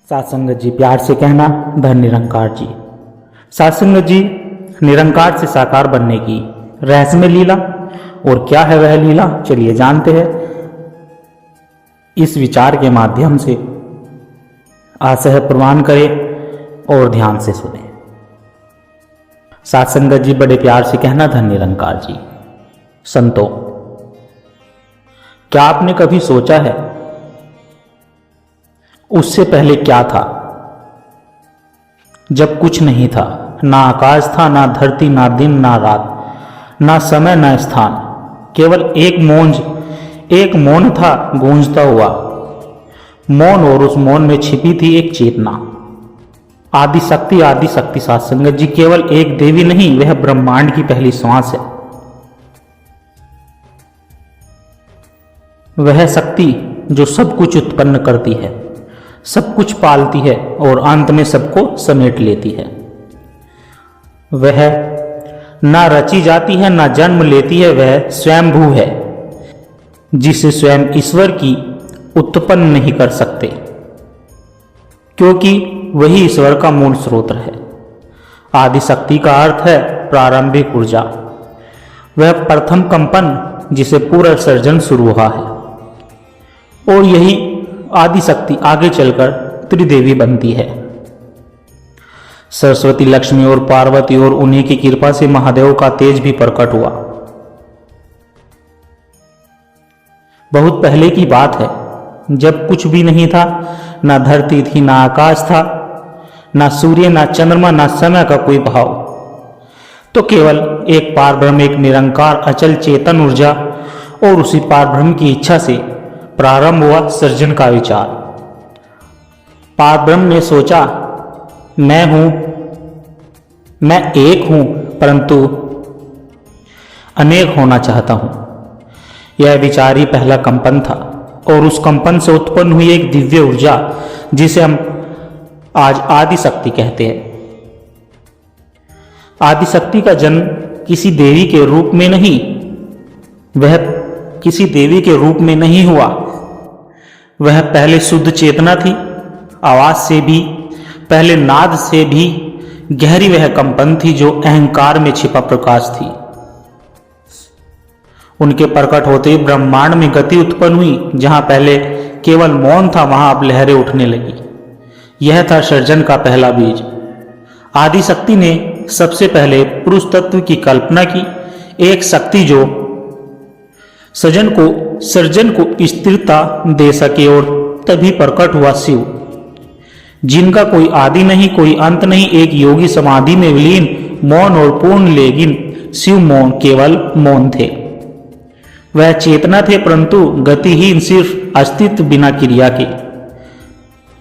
सत्संगत जी, प्यार से कहना धन निरंकार जी। सत्संगत जी, निरंकार से साकार बनने की रहस्यमय लीला और क्या है वह लीला, चलिए जानते हैं। इस विचार के माध्यम से आशय प्रवान करें और ध्यान से सुने। सत्संगत जी, बड़े प्यार से कहना धन निरंकार जी। संतों, क्या आपने कभी सोचा है उससे पहले क्या था? जब कुछ नहीं था, ना आकाश था, ना धरती, ना दिन, ना रात, ना समय, ना स्थान, केवल एक मौन था गूंजता हुआ मौन, और उस मौन में छिपी थी एक चेतना। आदि शक्ति सत्संगत जी, केवल एक देवी नहीं, वह ब्रह्मांड की पहली सांस है। वह शक्ति जो सब कुछ उत्पन्न करती है, सब कुछ पालती है और अंत में सबको समेट लेती है। वह ना रची जाती है, ना जन्म लेती है, वह स्वयंभू है, जिसे स्वयं ईश्वर की उत्पन्न नहीं कर सकते, क्योंकि वही ईश्वर का मूल स्रोत है। आदि शक्ति का अर्थ है प्रारंभिक ऊर्जा, वह प्रथम कंपन जिसे पूरा सर्जन शुरू हुआ है, और यही आदि शक्ति आगे चलकर त्रिदेवी बनती है। सरस्वती, लक्ष्मी और पार्वती, और उन्हीं की कृपा से महादेव का तेज भी प्रकट हुआ। बहुत पहले की बात है, जब कुछ भी नहीं था, ना धरती थी, ना आकाश था, ना सूर्य, ना चंद्रमा, ना समय का कोई भाव, तो केवल एक पारब्रह्म, एक निरंकार अचल चेतन ऊर्जा, और उसी पारब्रह्म की इच्छा से प्रारंभ हुआ सृजन का विचार। पारब्रह्म ने सोचा, मैं एक हूं, परंतु अनेक होना चाहता हूं। यह विचार ही पहला कंपन था, और उस कंपन से उत्पन्न हुई एक दिव्य ऊर्जा, जिसे हम आज आदि शक्ति कहते हैं। आदि शक्ति का जन्म किसी देवी के रूप में नहीं, वह किसी देवी के रूप में नहीं हुआ। वह पहले शुद्ध चेतना थी, आवाज से भी, पहले नाद से भी गहरी वह कंपन थी, जो अहंकार में छिपा प्रकाश थी। उनके प्रकट होते ही ब्रह्मांड में गति उत्पन्न हुई। जहां पहले केवल मौन था, वहां अब लहरें उठने लगी। यह था सृजन का पहला बीज। आदि शक्ति ने सबसे पहले पुरुष तत्व की कल्पना की, एक शक्ति जो सृजन को स्थिरता दे सके, और तभी प्रकट हुआ शिव, जिनका कोई आदि नहीं, कोई अंत नहीं, एक योगी समाधि में विलीन, मौन और पूर्ण, लेकिन शिव मौन, केवल मौन थे। वह चेतना थे, परंतु गतिहीन, सिर्फ अस्तित्व बिना क्रिया के।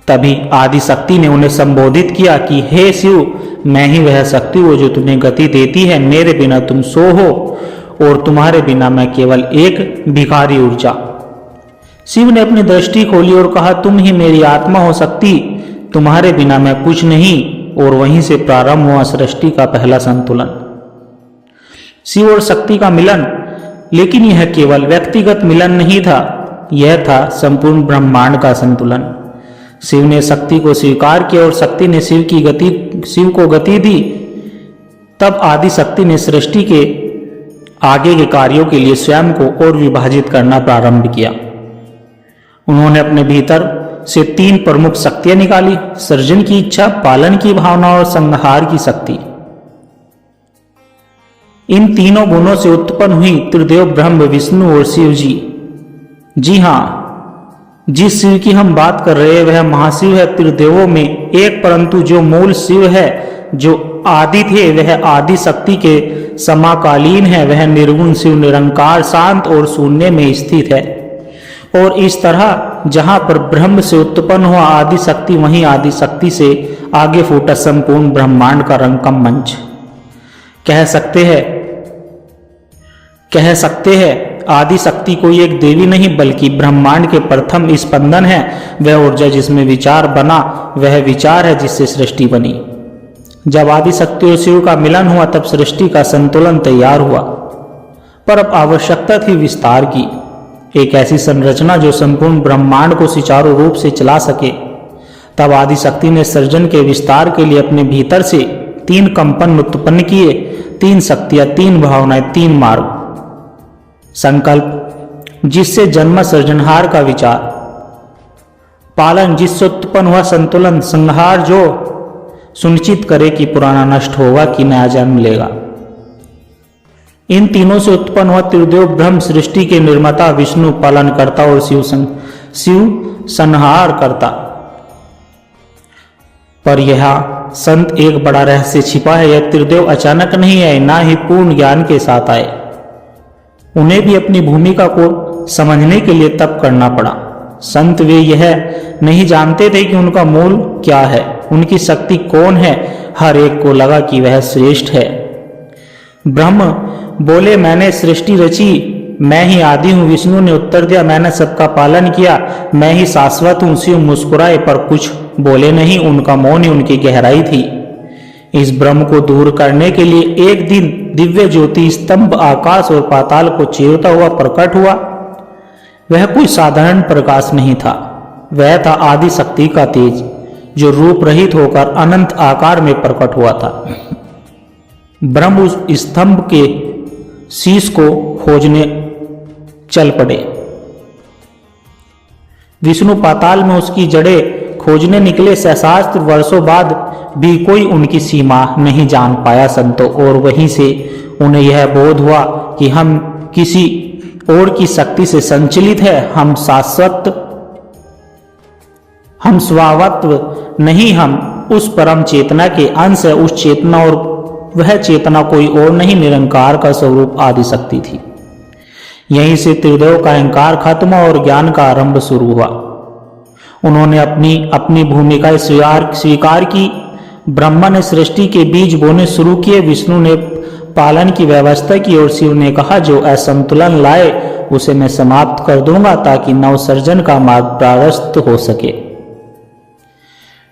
तभी आदि शक्ति ने उन्हें संबोधित किया कि हे शिव, मैं ही वह शक्ति हूं जो तुम्हें गति देती है। मेरे बिना तुम सो हो, और तुम्हारे बिना मैं केवल एक भिखारी ऊर्जा। शिव ने अपनी दृष्टि खोली और कहा, तुम ही मेरी आत्मा हो शक्ति, तुम्हारे बिना मैं कुछ नहीं। और वहीं से प्रारंभ हुआ सृष्टि का पहला संतुलन, शिव और शक्ति का मिलन। लेकिन यह केवल व्यक्तिगत मिलन नहीं था, यह था संपूर्ण ब्रह्मांड का संतुलन। शिव ने शक्ति को स्वीकार किया और शक्ति ने शिव को गति दी। तब आदि शक्ति ने सृष्टि के आगे के कार्यों के लिए स्वयं को और विभाजित करना प्रारंभ किया। उन्होंने अपने भीतर से 3 प्रमुख शक्तियां निकाली, सृजन की इच्छा, पालन की भावना और संहार की शक्ति। इन तीनों गुणों से उत्पन्न हुई त्रिदेव ब्रह्म, विष्णु और शिव जी। जी हां, जिस शिव की हम बात कर रहे हैं वह महाशिव है, त्रिदेवों में एक, परंतु जो मूल शिव है, जो आदि थे, वह आदि शक्ति के समाकालीन है। वह निर्गुण शिव, निरंकार, शांत और शून्य में स्थित है। और इस तरह जहां पर ब्रह्म से उत्पन्न हुआ आदि शक्ति, वहीं आदि शक्ति से आगे फूटा संपूर्ण ब्रह्मांड का रंगम मंच। कह सकते हैं आदि शक्ति कोई एक देवी नहीं, बल्कि ब्रह्मांड के प्रथम स्पंदन है। वह ऊर्जा जिसमें विचार बना, वह विचार है जिससे सृष्टि बनी। जब आदि शक्ति और शिव का मिलन हुआ, तब सृष्टि का संतुलन तैयार हुआ। पर अब आवश्यकता थी विस्तार की, एक ऐसी संरचना जो संपूर्ण ब्रह्मांड को सुचारू रूप से चला सके। तब आदिशक्ति ने सृजन के विस्तार के लिए अपने भीतर से 3 कंपन उत्पन्न किए, 3 शक्तियां, 3 भावनाएं, 3 मार्ग, संकल्प जिससे जन्म सृजनहार का विचार, पालन जिससे उत्पन्न हुआ संतुलन, संहार जो सुनिश्चित करे कि पुराना नष्ट होगा कि नया जन्म लेगा। इन तीनों से उत्पन्न हुआ त्रिदेव ब्रह्म सृष्टि के निर्माता, विष्णु पालनकर्ता और शिव संहार करता। पर यह संत एक बड़ा रहस्य छिपा है। यह त्रिदेव अचानक नहीं आए, ना ही पूर्ण ज्ञान के साथ आए। उन्हें भी अपनी भूमिका को समझने के लिए तप करना पड़ा। संत वे यह नहीं जानते थे कि उनका मूल क्या है, उनकी शक्ति कौन है। हर एक को लगा कि वह श्रेष्ठ है। ब्रह्म बोले, मैंने सृष्टि रची, मैं ही आदि हूं। विष्णु ने उत्तर दिया, मैंने सबका पालन किया, मैं ही शाश्वत हूं। शिव मुस्कुराए पर कुछ बोले नहीं, उनका मौन ही उनकी गहराई थी। इस भ्रम को दूर करने के लिए एक दिन दिव्य ज्योति स्तंभ आकाश और पाताल को चीरता हुआ प्रकट हुआ। वह कोई साधारण प्रकाश नहीं था, वह था आदि शक्ति का तेज, जो रूप रहित होकर अनंत आकार में प्रकट हुआ था। ब्रह्म उस स्तंभ के शीश को खोजने चल पड़े। विष्णु पाताल में उसकी जड़ें खोजने निकले। सहस्त्र वर्षों बाद भी कोई उनकी सीमा नहीं जान पाया संतों। और वहीं से उन्हें यह बोध हुआ कि हम किसी और की शक्ति से संचलित है। हम शाश्वत, हम स्वावत्व नहीं, हम उस परम चेतना के अंश है। उस चेतना और वह चेतना कोई और नहीं, निरंकार का स्वरूप आदिशक्ति थी। यहीं से त्रिदेव का अहंकार खत्म हुआ और ज्ञान का आरंभ शुरू हुआ। उन्होंने अपनी भूमिका स्वीकार की। ब्रह्मा ने सृष्टि के बीज बोने शुरू किए, विष्णु ने पालन की व्यवस्था की और शिव ने कहा, जो असंतुलन लाए उसे मैं समाप्त कर दूंगा ताकि नवसर्जन का मार्ग प्रशस्त हो सके।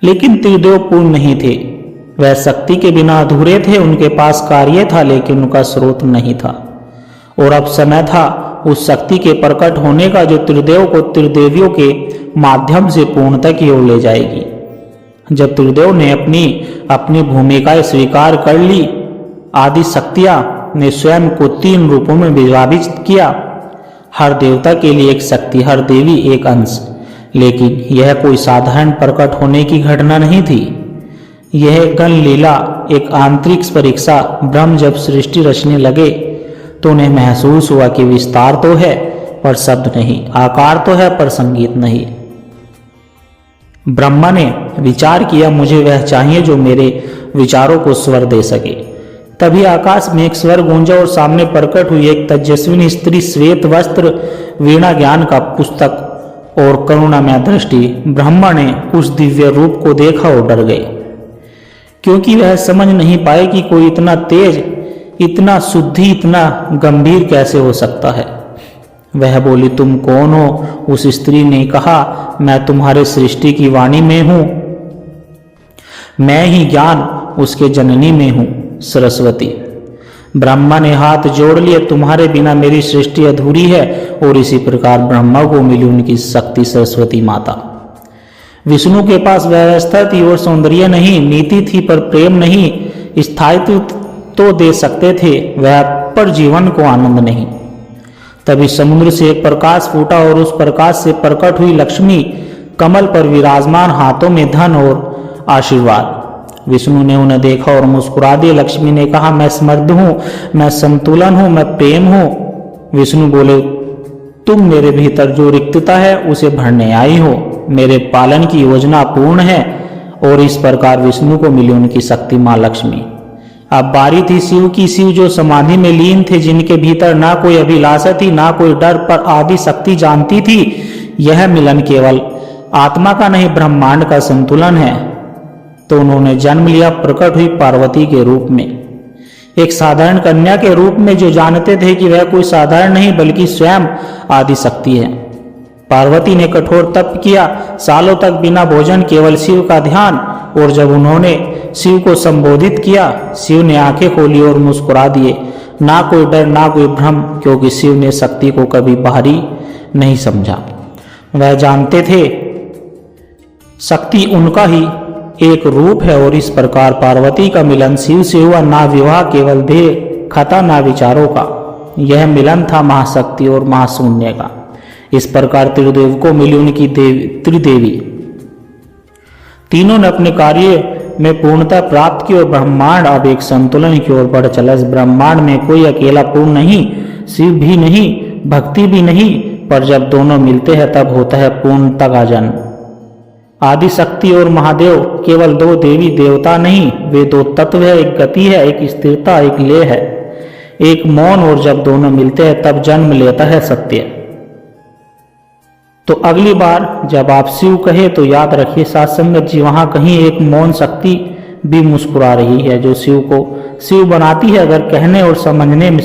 लेकिन त्रिदेव पूर्ण नहीं थे, वह शक्ति के बिना अधूरे थे। उनके पास कार्य था लेकिन उनका स्रोत नहीं था। और अब समय था उस शक्ति के प्रकट होने का जो त्रिदेव को त्रिदेवियों के माध्यम से पूर्णता की ओर ले जाएगी। जब त्रिदेव ने अपनी भूमिकाएं स्वीकार कर ली, आदि शक्तियां ने स्वयं को 3 रूपों में विभाजित किया। हर देवता के लिए एक शक्ति, हर देवी एक अंश। लेकिन यह कोई साधारण प्रकट होने की घटना नहीं थी। यह गण लीला, एक आंतरिक परीक्षा। ब्रह्म जब सृष्टि रचने लगे तो उन्हें महसूस हुआ कि विस्तार तो है पर शब्द नहीं, आकार तो है पर संगीत नहीं। ब्रह्मा ने विचार किया, मुझे वह चाहिए जो मेरे विचारों को स्वर दे सके। तभी आकाश में एक स्वर गूंजा और सामने प्रकट हुई एक तेजस्विनी स्त्री, श्वेत वस्त्र, वीणा ज्ञान का पुस्तक और करुणामय दृष्टि। ब्रह्मा ने उस दिव्य रूप को देखा और डर गए, क्योंकि वह समझ नहीं पाए कि कोई इतना तेज, इतना शुद्धि, इतना गंभीर कैसे हो सकता है। वह बोली, तुम कौन हो? उस स्त्री ने कहा, मैं तुम्हारे सृष्टि की वाणी में हूं, मैं ही ज्ञान उसके जननी में हूं, सरस्वती। ब्रह्मा ने हाथ जोड़ लिए, तुम्हारे बिना मेरी सृष्टि अधूरी है। और इसी प्रकार ब्रह्मा को मिली उनकी शक्ति सरस्वती माता। विष्णु के पास व्यवस्था थी और सौंदर्य नहीं, नीति थी पर प्रेम नहीं। स्थायित्व तो दे सकते थे वह, पर जीवन को आनंद नहीं। तभी समुद्र से एक प्रकाश फूटा और उस प्रकाश से प्रकट हुई लक्ष्मी, कमल पर विराजमान, हाथों में धन और आशीर्वाद। विष्णु ने उन्हें देखा और मुस्कुरा दिया। लक्ष्मी ने कहा, मैं समृद्ध हूं, मैं संतुलन हूं, मैं प्रेम हूं। विष्णु बोले, तुम मेरे भीतर जो रिक्तता है उसे भरने आई हो, मेरे पालन की योजना पूर्ण है। और इस प्रकार विष्णु को मिली उनकी शक्ति मां लक्ष्मी। अब बारी थी शिव की। शिव जो समाधि में लीन थे, जिनके भीतर ना कोई अभिलाषा थी, ना कोई डर, पर आदि शक्ति जानती थी यह मिलन केवल आत्मा का नहीं, ब्रह्मांड का संतुलन है। तो उन्होंने जन्म लिया, प्रकट हुई पार्वती के रूप में, एक साधारण कन्या के रूप में, जो जानते थे कि वह कोई साधारण नहीं बल्कि स्वयं आदि शक्ति है। पार्वती ने कठोर तप किया, सालों तक बिना भोजन, केवल शिव का ध्यान। और जब उन्होंने शिव को संबोधित किया, शिव ने आंखें खोली और मुस्कुरा दिए। ना कोई डर, ना कोई भ्रम, क्योंकि शिव ने शक्ति को कभी बाहरी नहीं समझा। वह जानते थे शक्ति उनका ही एक रूप है और इस प्रकार पार्वती का मिलन शिव से हुआ, ना विवाह केवल देह खता ना विचारों का। यह मिलन था महाशक्ति और महाशून्य का। इस प्रकार त्रिदेव को मिली उनकी त्रिदेवी। तीनों ने अपने कार्य में पूर्णता प्राप्त की और ब्रह्मांड अब एक संतुलन की ओर बढ़ चला। इस ब्रह्मांड में कोई अकेला पूर्ण नहीं, शिव भी नहीं, भक्ति भी नहीं, पर जब दोनों मिलते हैं तब होता है पूर्णता का जन्म। आदि शक्ति और महादेव केवल दो देवी देवता नहीं, वे दो तत्व है, एक गति है, एक स्थिरता, एक लय है, एक मौन, और जब दोनों मिलते हैं तब जन्म लेता है सत्य। तो अगली बार जब आप शिव कहे तो याद रखिए साथ संगत जी, वहां कहीं एक मौन शक्ति भी मुस्कुरा रही है जो शिव को शिव बनाती है। अगर कहने और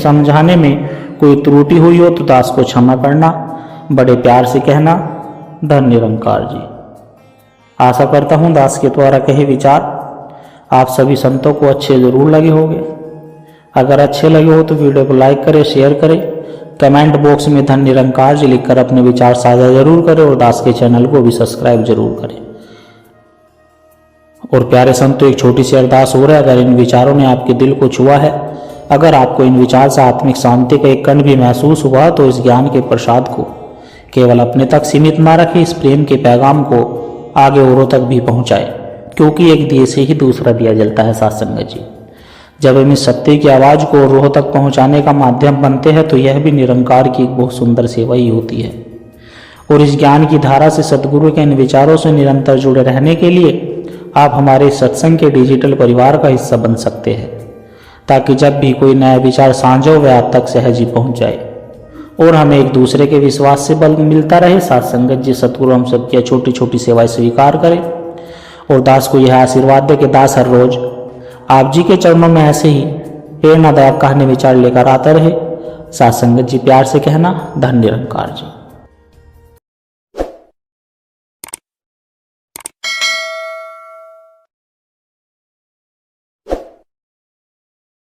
समझाने में कोई त्रुटि हुई हो तो दास को क्षमा करना, बड़े प्यार से कहना। धन्य निरंकार जी। आशा करता हूं दास के द्वारा कहे विचार आप सभी संतों को अच्छे जरूर लगे होंगे। अगर अच्छे लगे हो तो वीडियो को लाइक करें, शेयर करें, कमेंट बॉक्स में धन्य निरंकार जी लिखकर अपने विचार साझा जरूर करें और दास के चैनल को भी सब्सक्राइब जरूर करें। और प्यारे संतों, एक छोटी सी अरदास हो रहा है, अगर इन विचारों ने आपके दिल को छुआ है, अगर आपको इन विचार से आत्मिक शांति का एक कण भी महसूस हुआ तो इस ज्ञान के प्रसाद को केवल अपने तक सीमित ना रखें, इस प्रेम के पैगाम को आगे औरों तक भी पहुंचाए, क्योंकि एक दिए से ही दूसरा दिया जलता है। साथ संगत जी, जब हम इस सत्य की आवाज को रोह तक पहुंचाने का माध्यम बनते हैं तो यह भी निरंकार की एक बहुत सुंदर सेवा ही होती है। और इस ज्ञान की धारा से सदगुरु के इन विचारों से निरंतर जुड़े रहने के लिए आप हमारे सत्संग के डिजिटल परिवार का हिस्सा बन सकते हैं, ताकि जब भी कोई नया विचार साझा हो वह आप तक सहज ही पहुंच जाए और हमें एक दूसरे के विश्वास से बल मिलता रहे। साथ संगत जी, सतगुरु हम सबकी छोटी छोटी सेवाएं स्वीकार करें और दास को यह आशीर्वाद दे कि दास हर रोज आप जी के चरणों में ऐसे ही प्रेरणादायक कहानी विचार लेकर आता रहे। साथ संगत जी, प्यार से कहना। धन्य निरंकार जी।